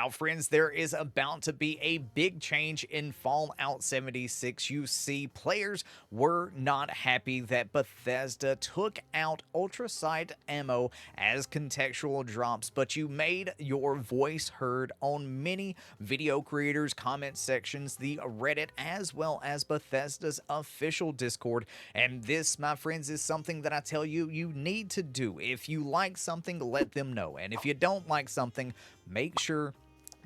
Now, friends, there is about to be a big change in Fallout 76. You see, players were not happy that Bethesda took out Ultracite Ammo as contextual drops, but you made your voice heard on many video creators' comment sections, the Reddit, as well as Bethesda's official Discord. And this, my friends, is something that I tell you you need to do. If you like something, let them know. And if you don't like something, make sure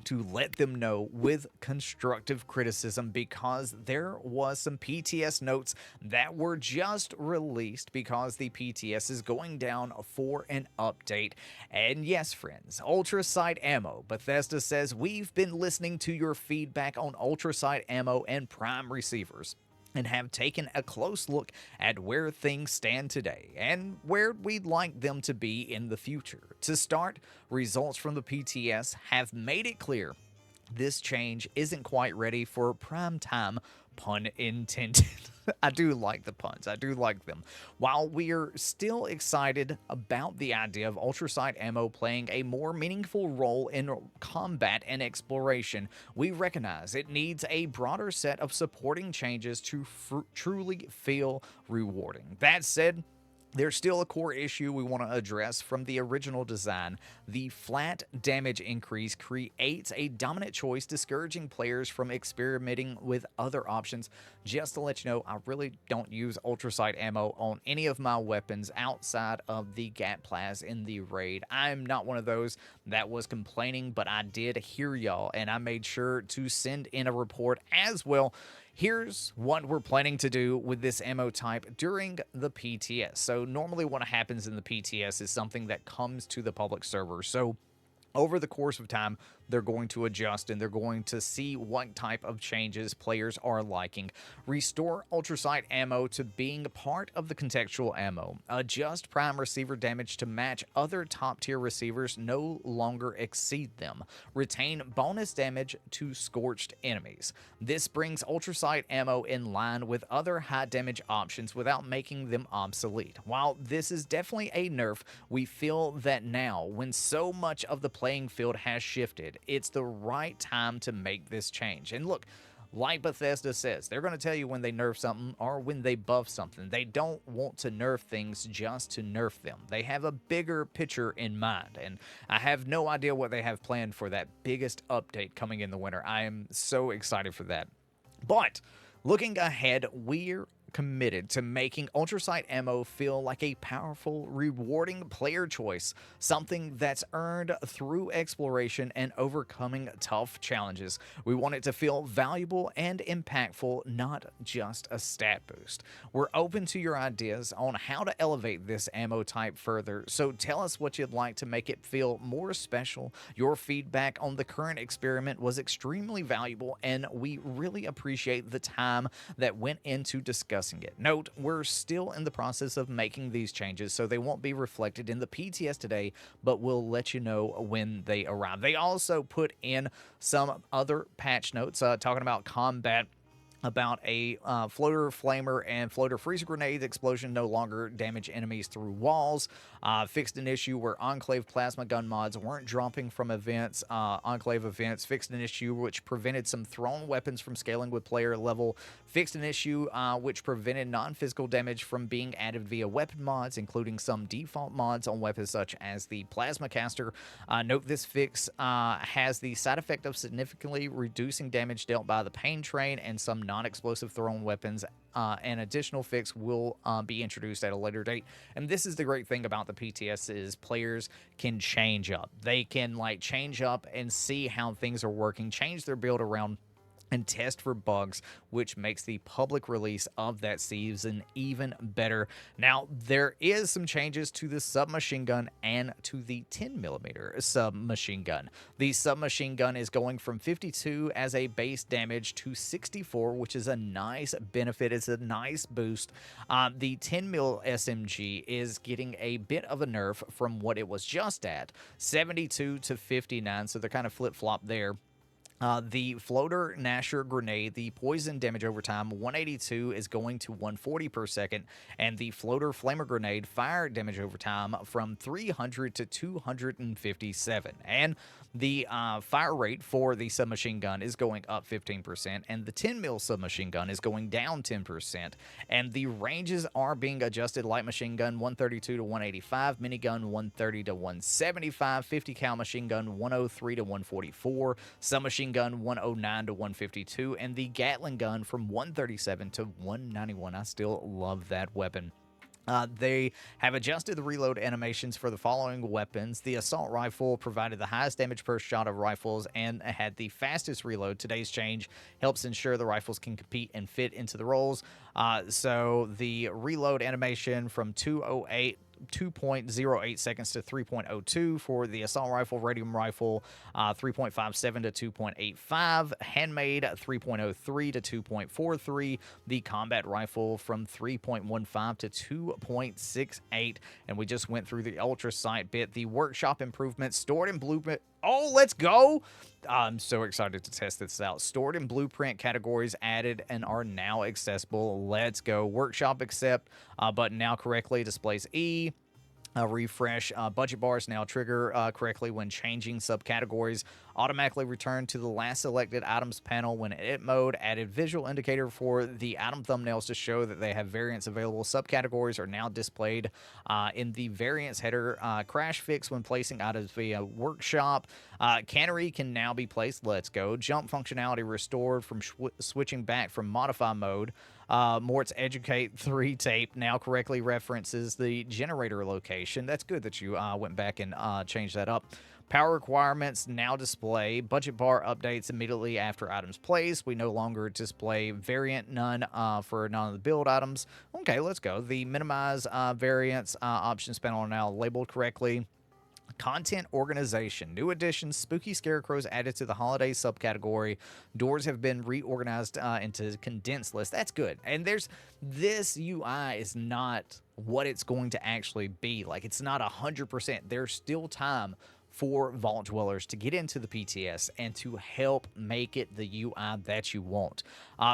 to let them know with constructive criticism, because there was some PTS notes that were just released because the PTS is going down for an update. And yes, friends, Ultracite Ammo. Bethesda says, we've been listening to your feedback on Ultracite Ammo and prime receivers, and have taken a close look at where things stand today and where we'd like them to be in the future. To start, results from the PTS have made it clear this change isn't quite ready for prime time, pun intended. I do like the puns. I do like them. While we're still excited about the idea of Ultracite Ammo playing a more meaningful role in combat and exploration, we recognize it needs a broader set of supporting changes to truly feel rewarding. That said, there's still a core issue we want to address from the original design. The flat damage increase creates a dominant choice, discouraging players from experimenting with other options. Just to let you know, I really don't use Ultracite Ammo on any of my weapons outside of the Gat Plaz in the raid. I'm not one of those that was complaining, but I did hear y'all, and I made sure to send in a report as well. Here's what we're planning to do with this ammo type during the PTS. So normally what happens in the PTS is something that comes to the public server. So over the course of time, they're going to adjust and they're going to see what type of changes players are liking. Restore Ultracite Ammo to being part of the contextual ammo. Adjust prime receiver damage to match other top tier receivers, no longer exceed them. Retain bonus damage to scorched enemies. This brings Ultracite Ammo in line with other high damage options without making them obsolete. While this is definitely a nerf, we feel that now, when so much of the playing field has shifted, it's the right time to make this change. And look, like Bethesda says, they're going to tell you when they nerf something or when they buff something. They don't want to nerf things just to nerf them. They have a bigger picture in mind, and I have no idea what they have planned for that biggest update coming in the winter. I am so excited for that. But looking ahead, we're committed to making Ultracite Ammo feel like a powerful, rewarding player choice, something that's earned through exploration and overcoming tough challenges. We want it to feel valuable and impactful, not just a stat boost. We're open to your ideas on how to elevate this ammo type further, so tell us what you'd like to make it feel more special. Your feedback on the current experiment was extremely valuable, and we really appreciate the time that went into discussing it. Note, we're still in the process of making these changes, so they won't be reflected in the PTS today, but we'll let you know when they arrive. They also put in some other patch notes talking about combat, about a floater flamer and floater freezer grenade explosion no longer damage enemies through walls. Fixed an issue where Enclave plasma gun mods weren't dropping from events, Enclave events. Fixed an issue which prevented some thrown weapons from scaling with player level. Fixed an issue which prevented non-physical damage from being added via weapon mods, including some default mods on weapons such as the plasma caster. Note this fix has the side effect of significantly reducing damage dealt by the pain train and some non-explosive thrown weapons. An additional fix will be introduced at a later date. And this is the great thing about the PTS is players can change up. They can change up and see how things are working, change their build around, and test for bugs, which makes the public release of that season even better. Now, there is some changes to the submachine gun and to the 10mm submachine gun. The submachine gun is going from 52 as a base damage to 64, which is a nice benefit. It's a nice boost. The 10mm SMG is getting a bit of a nerf from what it was just at, 72 to 59, so they're kind of flip-flop there. The floater Nasher grenade, the poison damage over time 182 is going to 140 per second, and the floater flamer grenade fire damage over time from 300 to 257. And the fire rate for the submachine gun is going up 15%, and the 10 mil submachine gun is going down 10%. And the ranges are being adjusted: light machine gun 132 to 185, minigun 130 to 175, 50 cal machine gun 103 to 144, submachine gun 109 to 152, and the Gatling gun from 137 to 191. I still love that weapon. They have adjusted the reload animations for the following weapons. The assault rifle provided the highest damage per shot of rifles and had the fastest reload. Today's change helps ensure the rifles can compete and fit into the roles. So the reload animation from 2.08 seconds to 3.02 for the assault rifle, radium rifle 3.57 to 2.85, handmade 3.03 to 2.43, the combat rifle from 3.15 to 2.68, and we just went through the Ultracite bit. The workshop improvements stored in blueprint. Oh, let's go! I'm so excited to test this out. Stored in blueprint categories added and are now accessible. Let's go. Workshop accept button now correctly displays E. Refresh budget bars now trigger correctly when changing subcategories. Automatically return to the last selected items panel when edit mode. Added visual indicator for the item thumbnails to show that they have variants available. Subcategories are now displayed in the variants header. Crash fix when placing items via workshop. Cannery can now be placed. Let's go. Jump functionality restored from switching back from modify mode. Mort's Educate 3 tape now correctly references the generator location. That's good that you went back and changed that up. Power requirements now display. Budget bar updates immediately after items placed. We no longer display variant none for none of the build items. Okay, let's go. The minimize variants options panel are now labeled correctly. Content organization. New additions. Spooky scarecrows added to the holiday subcategory. Doors have been reorganized into condensed list. That's good. And this UI is not what it's going to actually be. Like, it's not 100%. There's still time for Vault Dwellers to get into the PTS and to help make it the UI that you want.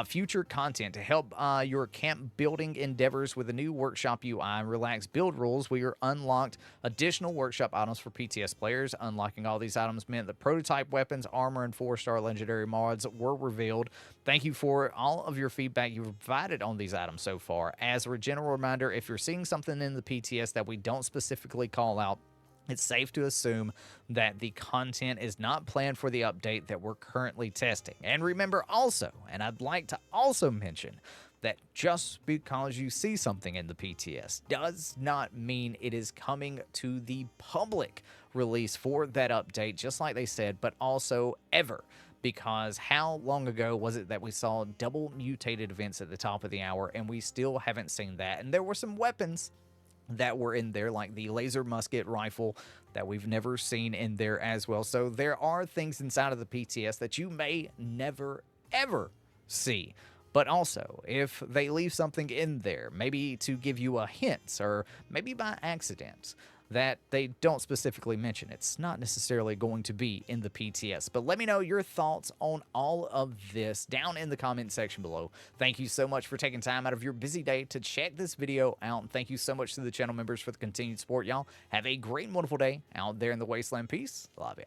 Future content to help your camp building endeavors with the new workshop UI and relaxed build rules. We are unlocked additional workshop items for PTS players. Unlocking all these items meant that prototype weapons, armor, and 4-star legendary mods were revealed. Thank you for all of your feedback you've provided on these items so far. As a general reminder, if you're seeing something in the PTS that we don't specifically call out, it's safe to assume that the content is not planned for the update that we're currently testing. And remember also, and I'd like to also mention, that just because you see something in the PTS does not mean it is coming to the public release for that update, just like they said, but also ever. Because how long ago was it that we saw double mutated events at the top of the hour, and we still haven't seen that? And there were some weapons that were in there, like the laser musket rifle, that we've never seen in there as well. So there are things inside of the PTS that you may never, ever see. But also, if they leave something in there, maybe to give you a hint, or maybe by accident, that they don't specifically mention, it's not necessarily going to be in the PTS. But let me know your thoughts on all of this down in the comment section below. Thank you so much for taking time out of your busy day to check this video out. And thank you so much to the channel members for the continued support, y'all. Have a great and wonderful day out there in the wasteland. Peace. Love ya.